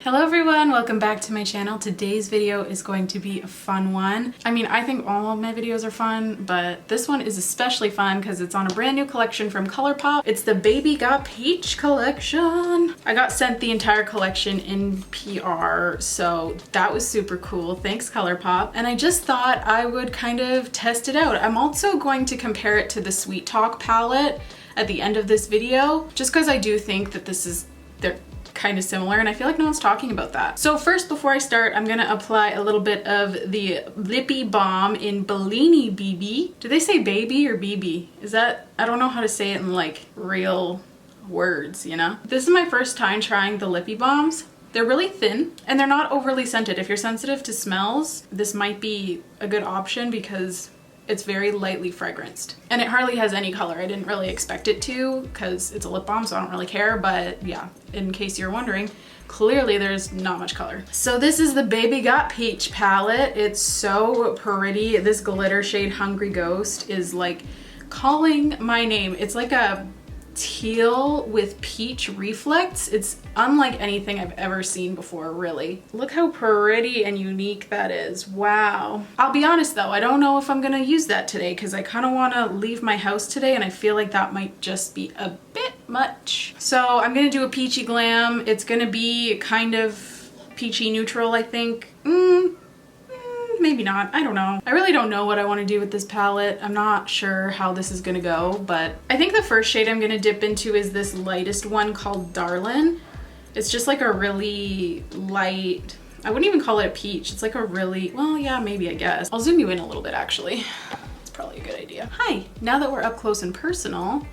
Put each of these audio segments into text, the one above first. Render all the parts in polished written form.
Hello everyone, welcome back to my channel. Today's video is going to be a fun one. I mean, I think all of my videos are fun, but this one is especially fun because it's on a brand new collection from Colourpop. It's the Baby Got Peach collection. I got sent the entire collection in PR, so that was super cool. Thanks Colourpop. And I just thought I would kind of test it out. I'm also going to compare it to the Sweet Talk palette at the end of this video, just because I do think that they're kind of similar and I feel like no one's talking about that. So first, before I start, I'm gonna apply a little bit of the Lippy Balm in Bellini BB. Do they say baby or BB? Is that, I don't know how to say it in like real words, you know? This is my first time trying the Lippy Balms. They're really thin and they're not overly scented. If you're sensitive to smells, this might be a good option because it's very lightly fragranced. And it hardly has any color. I didn't really expect it to because it's a lip balm, so I don't really care. But yeah, in case you're wondering, clearly there's not much color. So this is the Baby Got Peach palette. It's so pretty. This glitter shade Hungry Ghost is like calling my name. It's like a teal with peach reflects. It's unlike anything I've ever seen before, really. Look how pretty and unique that is. Wow. I'll be honest though, I don't know if I'm gonna use that today because I kind of want to leave my house today and I feel like that might just be a bit much. So I'm gonna do a peachy glam. It's gonna be kind of peachy neutral, I think. Maybe not, I don't know. I really don't know what I want to do with this palette. I'm not sure how this is gonna go, but I think the first shade I'm gonna dip into is this lightest one called Darlin'. It's just like a really light, I wouldn't even call it a peach. It's like a really, well, yeah, maybe, I guess. I'll zoom you in a little bit actually. It's probably a good idea. Hi, now that we're up close and personal,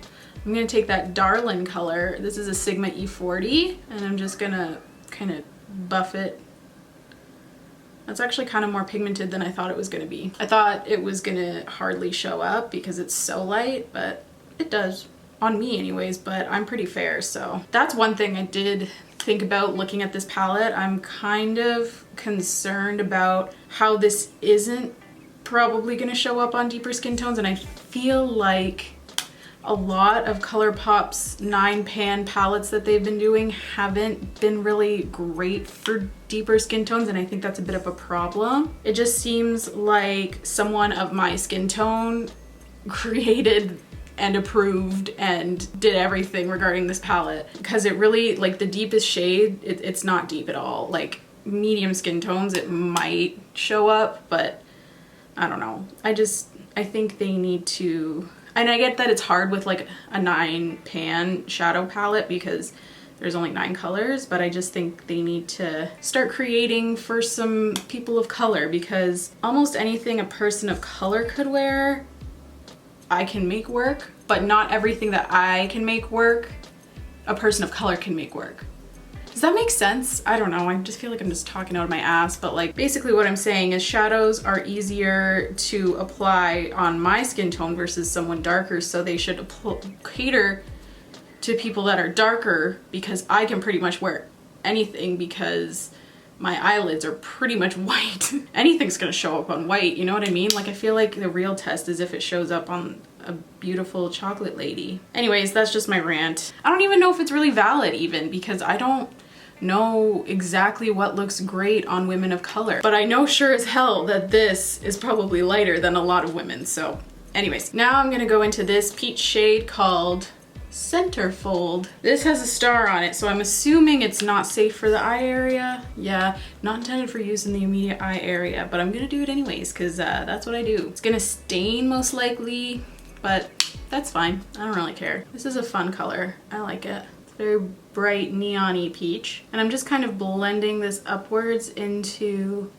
I'm gonna take that Darlin' color. This is a Sigma E40 and I'm just gonna kind of buff it. That's actually kind of more pigmented than I thought it was going to be. I thought it was going to hardly show up because it's so light, but it does. On me anyways, but I'm pretty fair, so. That's one thing I did think about looking at this palette. I'm kind of concerned about how this isn't probably going to show up on deeper skin tones, and I feel like a lot of Colourpop's 9-pan palettes that they've been doing haven't been really great for deeper skin tones, and I think that's a bit of a problem. It just seems like someone of my skin tone created and approved and did everything regarding this palette, because it really, like the deepest shade, it's not deep at all. Like medium skin tones, it might show up, but I don't know. I think they need to. And I get that it's hard with like a 9-pan shadow palette because there's only 9 colors, but I just think they need to start creating for some people of color, because almost anything a person of color could wear, I can make work, but not everything that I can make work, a person of color can make work. Does that make sense? I don't know. I just feel like I'm just talking out of my ass, but like basically what I'm saying is shadows are easier to apply on my skin tone versus someone darker, so they should cater to people that are darker, because I can pretty much wear anything because my eyelids are pretty much white. Anything's gonna show up on white, you know what I mean? Like I feel like the real test is if it shows up on a beautiful chocolate lady. Anyways, that's just my rant. I don't even know if it's really valid even, because I don't know exactly what looks great on women of color, but I know sure as hell that this is probably lighter than a lot of women. So anyways, now I'm gonna go into this peach shade called Centerfold. This has a star on it, so I'm assuming it's not safe for the eye area. Yeah, not intended for use in the immediate eye area, but I'm gonna do it anyways because that's what I do. It's gonna stain most likely, but that's fine. I don't really care. This is a fun color. I like it. Very bright neon-y peach, and I'm just kind of blending this upwards into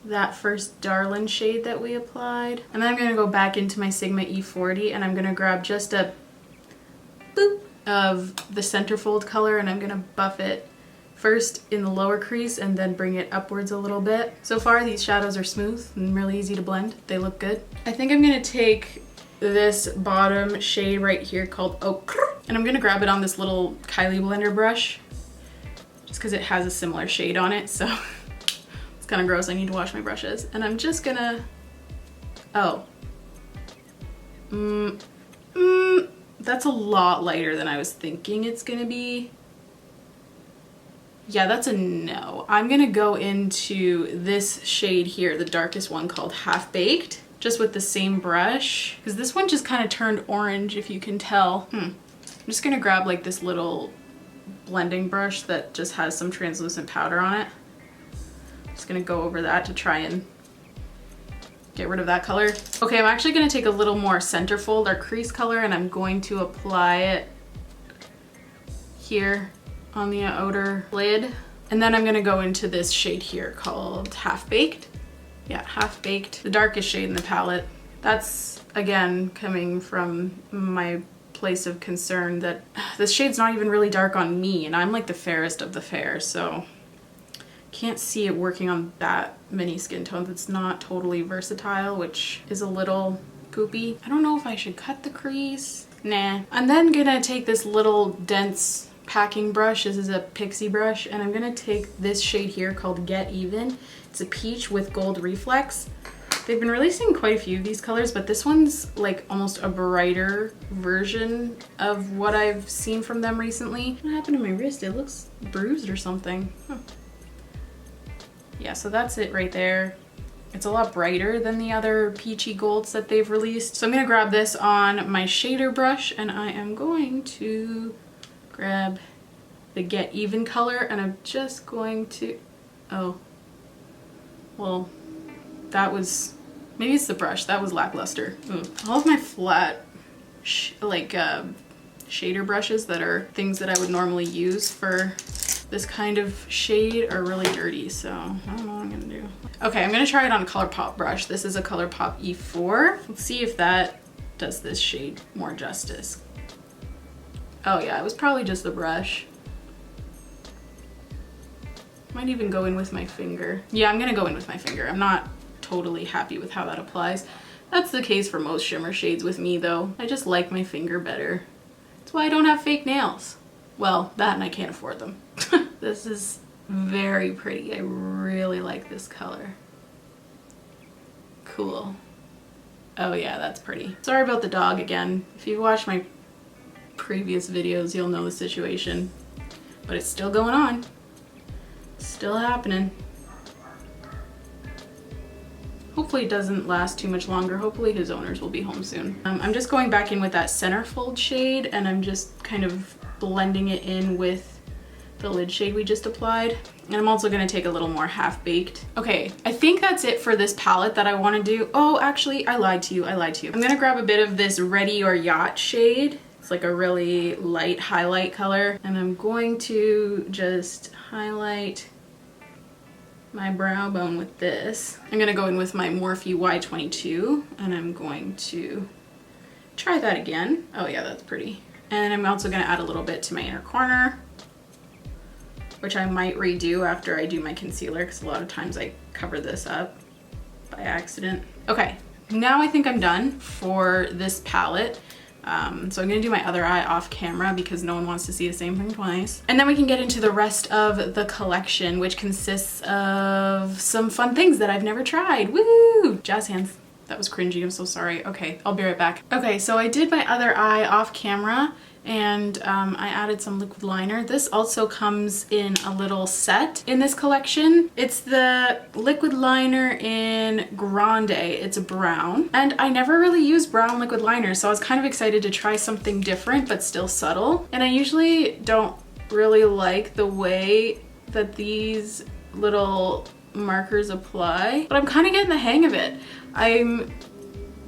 that first Darlin' shade that we applied, and then I'm gonna go back into my Sigma E40 and I'm gonna grab just a boop of the Centerfold color and I'm gonna buff it first in the lower crease and then bring it upwards a little bit. So far these shadows are smooth and really easy to blend. They look good. I think I'm gonna take this bottom shade right here called Ochre, and I'm gonna grab it on this little Kylie blender brush just because it has a similar shade on it, so it's kind of gross. I need to wash my brushes, and I'm just gonna, that's a lot lighter than I was thinking it's gonna be. Yeah, that's a no. I'm gonna go into this shade here, the darkest one called Half Baked, just with the same brush, because this one just kind of turned orange, if you can tell. I'm just gonna grab like this little blending brush that just has some translucent powder on it. Just gonna go over that to try and get rid of that color. Okay, I'm actually gonna take a little more centerfold, our crease color, and I'm going to apply it here on the outer lid. And then I'm gonna go into this shade here called Half Baked. Yeah, Half Baked, the darkest shade in the palette. That's, again, coming from my place of concern that this shade's not even really dark on me, and I'm like the fairest of the fair, so can't see it working on that many skin tones. It's not totally versatile, which is a little poopy. I don't know if I should cut the crease. Nah. I'm then gonna take this little dense packing brush. This is a pixie brush, and I'm gonna take this shade here called Get Even. It's a peach with gold reflex. They've been releasing quite a few of these colors, but this one's like almost a brighter version of what I've seen from them recently. What happened to my wrist? It looks bruised or something. Huh. Yeah, so that's it right there. It's a lot brighter than the other peachy golds that they've released. So I'm gonna grab this on my shader brush, and I am going to grab the Get Even color, and I'm just going to, oh, well, that was, maybe it's the brush, that was lackluster. All of my flat, shader brushes that are things that I would normally use for this kind of shade are really dirty, so I don't know what I'm gonna do. Okay, I'm gonna try it on a Colourpop brush. This is a Colourpop E4. Let's see if that does this shade more justice. Oh yeah, it was probably just the brush. Might even go in with my finger. Yeah, I'm gonna go in with my finger. I'm not totally happy with how that applies. That's the case for most shimmer shades with me though. I just like my finger better. That's why I don't have fake nails. Well, that and I can't afford them. This is very pretty. I really like this color. Cool. Oh yeah, that's pretty. Sorry about the dog again. If you've watched my previous videos, you'll know the situation. But it's still going on. Still happening. Hopefully it doesn't last too much longer. Hopefully his owners will be home soon. I'm just going back in with that centerfold shade, and I'm just kind of blending it in with the lid shade we just applied. And I'm also gonna take a little more Half Baked. Okay, I think that's it for this palette that I wanna do. Oh, actually, I lied to you, I lied to you. I'm gonna grab a bit of this Ready or Yacht shade. It's like a really light highlight color. And I'm going to just highlight my brow bone with this. I'm gonna go in with my Morphe Y22, and I'm going to try that again. Oh yeah, that's pretty. And I'm also gonna add a little bit to my inner corner, which I might redo after I do my concealer, because a lot of times I cover this up by accident. Okay, now I think I'm done for this palette. So I'm gonna do my other eye off camera because no one wants to see the same thing twice. And then we can get into the rest of the collection, which consists of some fun things that I've never tried. Woo! Jazz hands. That was cringy, I'm so sorry. Okay, I'll be right back. Okay, so I did my other eye off camera, and I added some liquid liner. This also comes in a little set in this collection. It's the liquid liner in Grande. It's a brown, and I never really use brown liquid liner, so I was kind of excited to try something different but still subtle. And I usually don't really like the way that these little markers apply, but I'm kind of getting the hang of it. I'm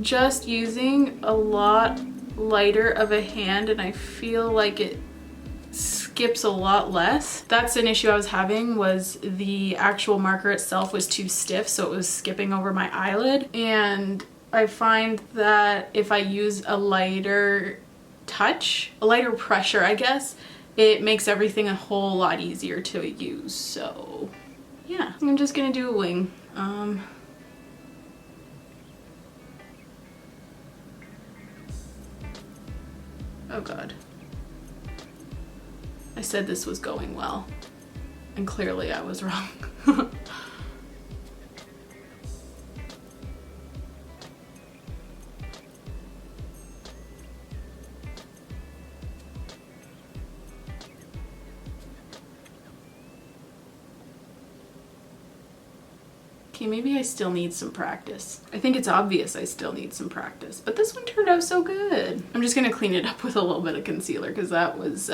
just using a lot lighter of a hand, and I feel like it skips a lot less. That's an issue I was having, was the actual marker itself was too stiff, so it was skipping over my eyelid. And I find that if I use a lighter touch, a lighter pressure, I guess, it makes everything a whole lot easier to use. So yeah, I'm just gonna do a wing. Oh god. I said this was going well, and clearly I was wrong. Okay, maybe I still need some practice. I think it's obvious I still need some practice, but this one turned out so good. I'm just gonna clean it up with a little bit of concealer because that was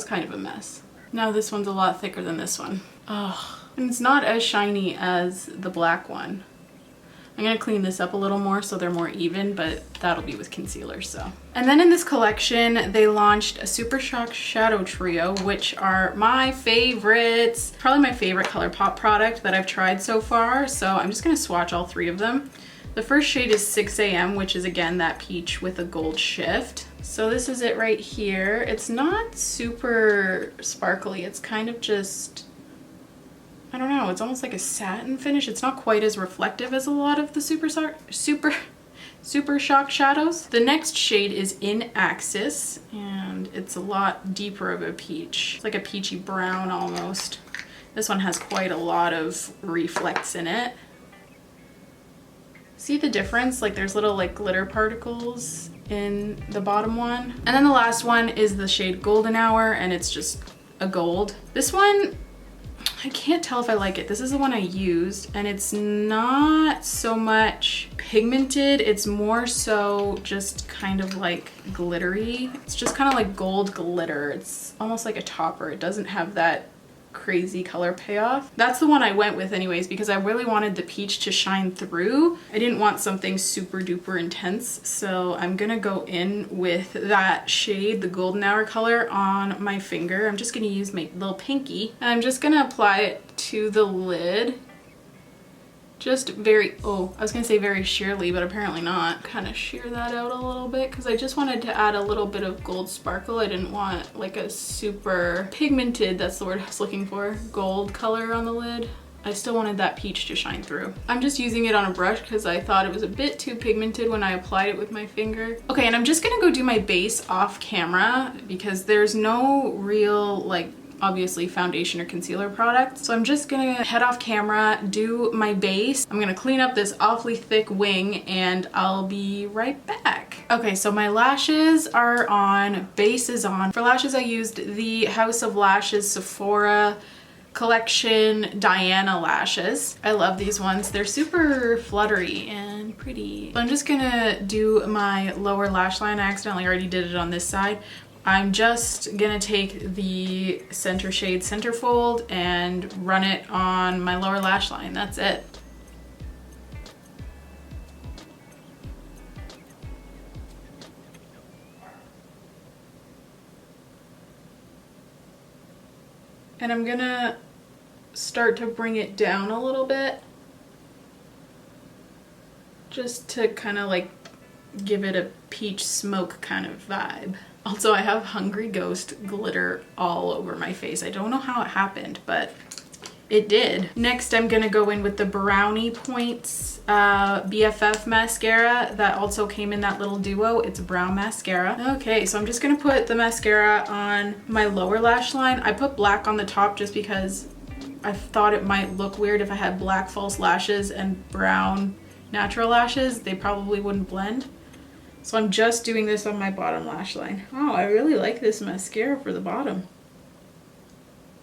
kind of a mess. Now this one's a lot thicker than this one. Oh, and it's not as shiny as the black one. I'm gonna clean this up a little more so they're more even, but that'll be with concealer, so. And then in this collection, they launched a Super Shock Shadow Trio, which are my favorites. Probably my favorite Colourpop product that I've tried so far, so I'm just gonna swatch all three of them. The first shade is 6 AM, which is again that peach with a gold shift. So this is it right here. It's not super sparkly, it's kind of just, I don't know, it's almost like a satin finish. It's not quite as reflective as a lot of the Super Shock shadows. The next shade is In Axis, and it's a lot deeper of a peach. It's like a peachy brown almost. This one has quite a lot of reflects in it. See the difference? Like there's little like glitter particles in the bottom one. And then the last one is the shade Golden Hour, and it's just a gold. This one, I can't tell if I like it. This is the one I used, and it's not so much pigmented. It's more so just kind of like glittery. It's just kind of like gold glitter. It's almost like a topper. It doesn't have that crazy color payoff. That's the one I went with anyways because I really wanted the peach to shine through. I didn't want something super duper intense, so I'm gonna go in with that shade, the Golden Hour color, on my finger. I'm just gonna use my little pinky, and I'm just gonna apply it to the lid. Just very, oh, I was gonna say very sheerly, but apparently not. Kind of sheer that out a little bit because I just wanted to add a little bit of gold sparkle. I didn't want like a super pigmented, that's the word I was looking for, gold color on the lid. I still wanted that peach to shine through. I'm just using it on a brush because I thought it was a bit too pigmented when I applied it with my finger. Okay, and I'm just gonna go do my base off camera because there's no real like obviously foundation or concealer product. So I'm just gonna head off camera, do my base. I'm gonna clean up this awfully thick wing and I'll be right back. Okay, so my lashes are on, base is on. For lashes I used the House of Lashes Sephora collection Diana lashes. I love these ones. They're super fluttery and pretty. So I'm just gonna do my lower lash line. I accidentally already did it on this side. I'm just gonna take the center shade Centerfold and run it on my lower lash line. That's it. And I'm gonna start to bring it down a little bit just to kind of like give it a peach smoke kind of vibe. Also, I have Hungry Ghost glitter all over my face. I don't know how it happened, but it did. Next, I'm gonna go in with the Brownie Points BFF mascara that also came in that little duo. It's a brown mascara. Okay, so I'm just gonna put the mascara on my lower lash line. I put black on the top just because I thought it might look weird if I had black false lashes and brown natural lashes. They probably wouldn't blend. So I'm just doing this on my bottom lash line. Oh, I really like this mascara for the bottom.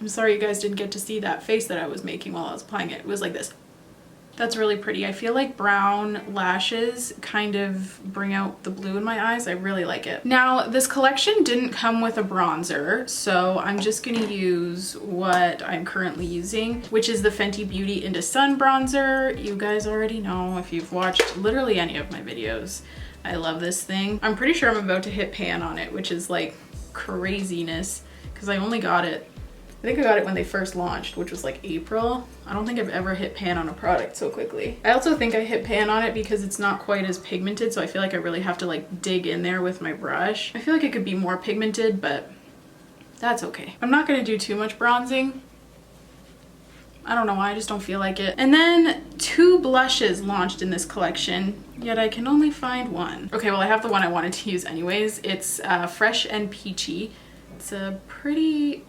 I'm sorry you guys didn't get to see that face that I was making while I was applying it. It was like this. That's really pretty. I feel like brown lashes kind of bring out the blue in my eyes. I really like it. Now, this collection didn't come with a bronzer, so I'm just gonna use what I'm currently using, which is the Fenty Beauty Into Sun bronzer. You guys already know if you've watched literally any of my videos. I love this thing. I'm pretty sure I'm about to hit pan on it, which is like craziness because I only got it, I think I got it when they first launched, which was like April. I don't think I've ever hit pan on a product so quickly. I also think I hit pan on it because it's not quite as pigmented, so I feel like I really have to like dig in there with my brush. I feel like it could be more pigmented, but that's okay. I'm not gonna do too much bronzing. I don't know why, I just don't feel like it. And then 2 blushes launched in this collection, yet I can only find one. Okay, well I have the one I wanted to use anyways. It's Fresh and Peachy. It's a pretty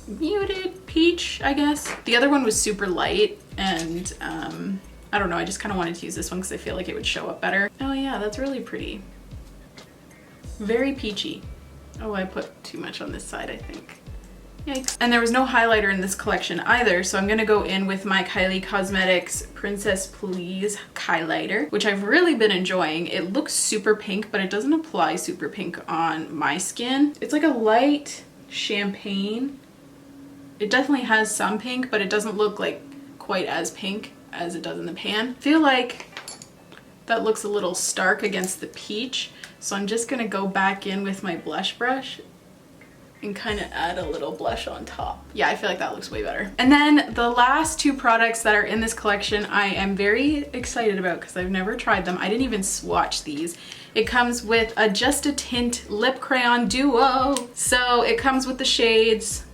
muted peach, I guess. The other one was super light and I don't know, I just kind of wanted to use this one because I feel like it would show up better. Oh yeah, that's really pretty. Very peachy. Oh, I put too much on this side, I think. Yikes. And there was no highlighter in this collection either, so I'm gonna go in with my Kylie Cosmetics Princess Please highlighter, which I've really been enjoying. It looks super pink, but it doesn't apply super pink on my skin. It's like a light champagne. It definitely has some pink, but it doesn't look like quite as pink as it does in the pan. I feel like that looks a little stark against the peach, so I'm just gonna go back in with my blush brush and kind of add a little blush on top. Yeah, I feel like that looks way better. And then the last two products that are in this collection I am very excited about because I've never tried them. I didn't even swatch these. It comes with a Just a Tint Lip Crayon Duo. So it comes with the shades,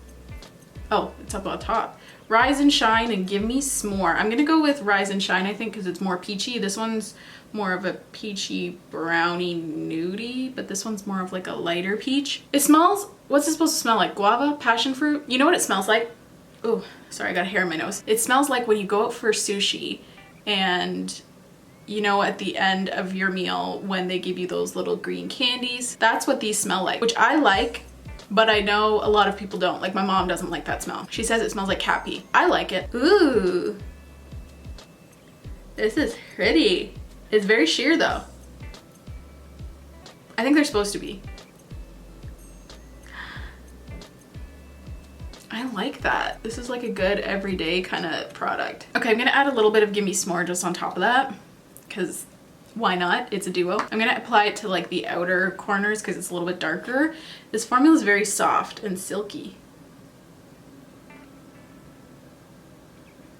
oh, it's up on top. Rise and Shine and Give Me S'more. I'm gonna go with Rise and Shine, I think, because it's more peachy. This one's more of a peachy brownie nudie, but this one's more of like a lighter peach. It smells, what's it supposed to smell like? Guava? Passion fruit? You know what it smells like? Oh, sorry, I got hair in my nose. It smells like when you go out for sushi and you know, at the end of your meal when they give you those little green candies. That's what these smell like, which I like, but I know a lot of people don't. Like my mom doesn't like that smell. She says it smells like cat pee. I like it. Ooh, this is pretty. It's very sheer though. I think they're supposed to be. I like that. This is like a good everyday kind of product. Okay, I'm gonna add a little bit of Gimme S'more just on top of that, because why not? It's a duo. I'm gonna apply it to like the outer corners because it's a little bit darker. This formula is very soft and silky.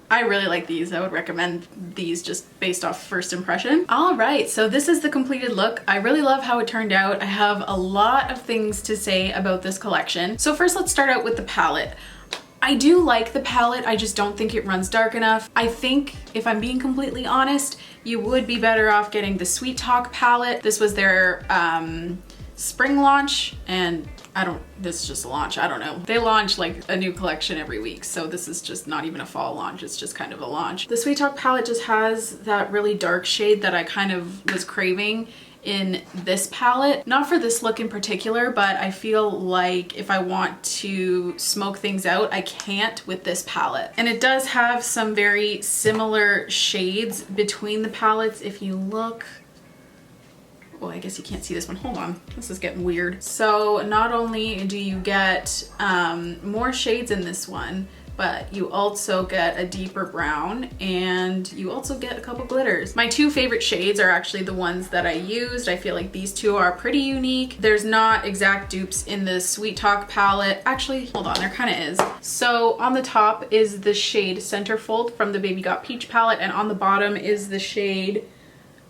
I really like these. I would recommend these just based off first impression. All right, so this is the completed look. I really love how it turned out. I have a lot of things to say about this collection. So first, let's start out with the palette. I do like the palette, I just don't think it runs dark enough. I think, if I'm being completely honest, you would be better off getting the Sweet Talk palette. This was their spring launch, and this is just a launch, I don't know. They launch like a new collection every week, so this is just not even a fall launch, it's just kind of a launch. The Sweet Talk palette just has that really dark shade that I kind of was craving in this palette. Not for this look in particular, but I feel like if I want to smoke things out, I can't with this palette. And it does have some very similar shades between the palettes. If you look, well, I guess you can't see this one. Hold on, this is getting weird. So not only do you get more shades in this one, but you also get a deeper brown and you also get a couple glitters. My two favorite shades are actually the ones that I used. I feel like these two are pretty unique. There's not exact dupes in the Sweet Talk palette. Actually, hold on, there kind of is. So on the top is the shade Centerfold from the Baby Got Peach palette, and on the bottom is the shade,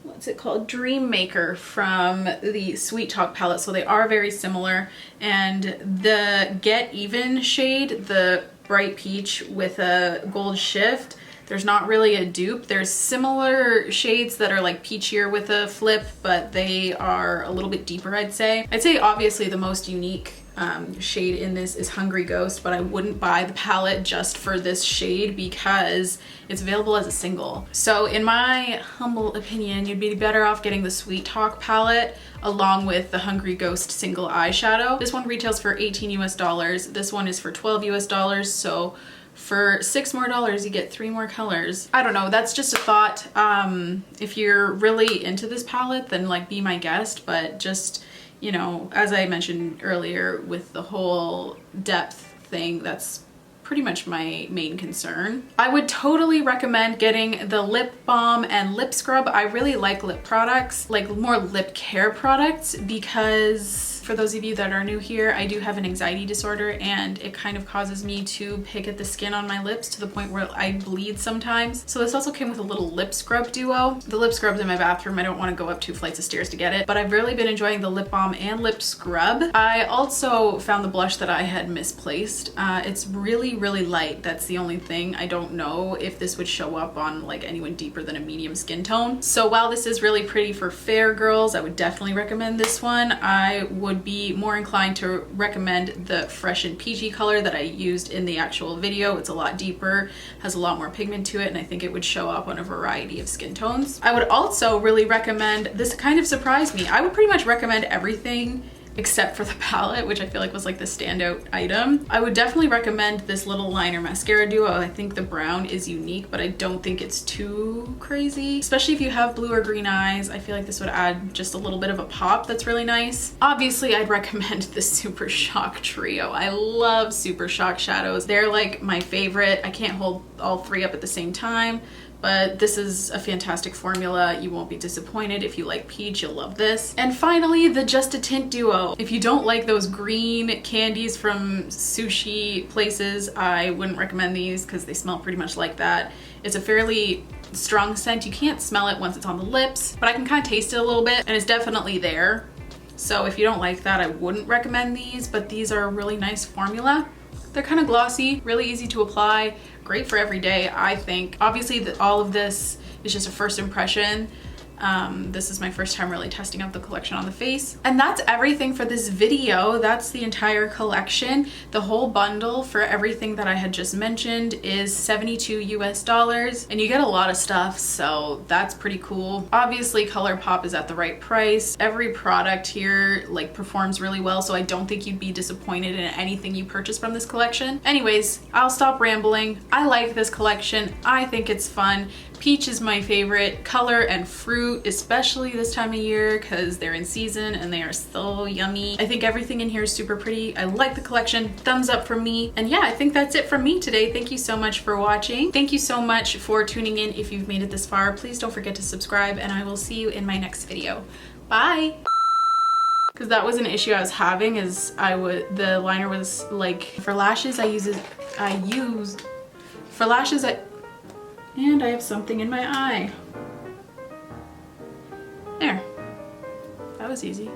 what's it called? Dream Maker from the Sweet Talk palette. So they are very similar. And the Get Even shade, the bright peach with a gold shift, there's not really a dupe. There's similar shades that are like peachier with a flip, but they are a little bit deeper, I'd say. I'd say obviously the most unique shade in this is Hungry Ghost, but I wouldn't buy the palette just for this shade because it's available as a single. So in my humble opinion, you'd be better off getting the Sweet Talk palette along with the Hungry Ghost single eyeshadow. This one retails for $18 US. This one is for $12 US. So for $6 more, you get 3 more colors. I don't know, that's just a thought. If you're really into this palette, then like be my guest, but just, you know, as I mentioned earlier with the whole depth thing, that's pretty much my main concern. I would totally recommend getting the lip balm and lip scrub. I really like lip products, like more lip care products, because for those of you that are new here, I do have an anxiety disorder and it kind of causes me to pick at the skin on my lips to the point where I bleed sometimes. So this also came with a little lip scrub duo. The lip scrub's in my bathroom. I don't want to go up 2 flights of stairs to get it, but I've really been enjoying the lip balm and lip scrub. I also found the blush that I had misplaced. It's really, really light. That's the only thing. I don't know if this would show up on like anyone deeper than a medium skin tone. So while this is really pretty for fair girls, I would definitely recommend this one. I would be more inclined to recommend the Fresh and Peachy color that I used in the actual video. It's a lot deeper, has a lot more pigment to it, and I think it would show up on a variety of skin tones. I would also really recommend, this kind of surprised me, I would pretty much recommend everything except for the palette, which I feel like was like the standout item. I would definitely recommend this little liner mascara duo. I think the brown is unique, but I don't think it's too crazy. Especially if you have blue or green eyes, I feel like this would add just a little bit of a pop that's really nice. Obviously, I'd recommend the Super Shock Trio. I love Super Shock shadows. They're like my favorite. I can't hold all three up at the same time, but this is a fantastic formula. You won't be disappointed. If you like peach, you'll love this. And finally, the Just a Tint Duo. If you don't like those green candies from sushi places, I wouldn't recommend these because they smell pretty much like that. It's a fairly strong scent. You can't smell it once it's on the lips, but I can kind of taste it a little bit, and it's definitely there. So if you don't like that, I wouldn't recommend these, but these are a really nice formula. They're kind of glossy, really easy to apply, great for every day, I think. Obviously, all of this is just a first impression. This is my first time really testing out the collection on the face. And that's everything for this video. That's the entire collection. The whole bundle for everything that I had just mentioned is $72 US, and you get a lot of stuff, so that's pretty cool. Obviously, Colourpop is at the right price. Every product here like performs really well, so I don't think you'd be disappointed in anything you purchase from this collection. Anyways, I'll stop rambling. I like this collection. I think it's fun. Peach is my favorite color, and fruit, especially this time of year because they're in season and they are so yummy. I think everything in here is super pretty. I like the collection. Thumbs up from me. And yeah, I think that's it from me today. Thank you so much for watching. Thank you so much for tuning in. If you've made it this far, please don't forget to subscribe, and I will see you in my next video. Bye! Because that was an issue I was having, is the liner was like, for lashes and I have something in my eye. There. That was easy.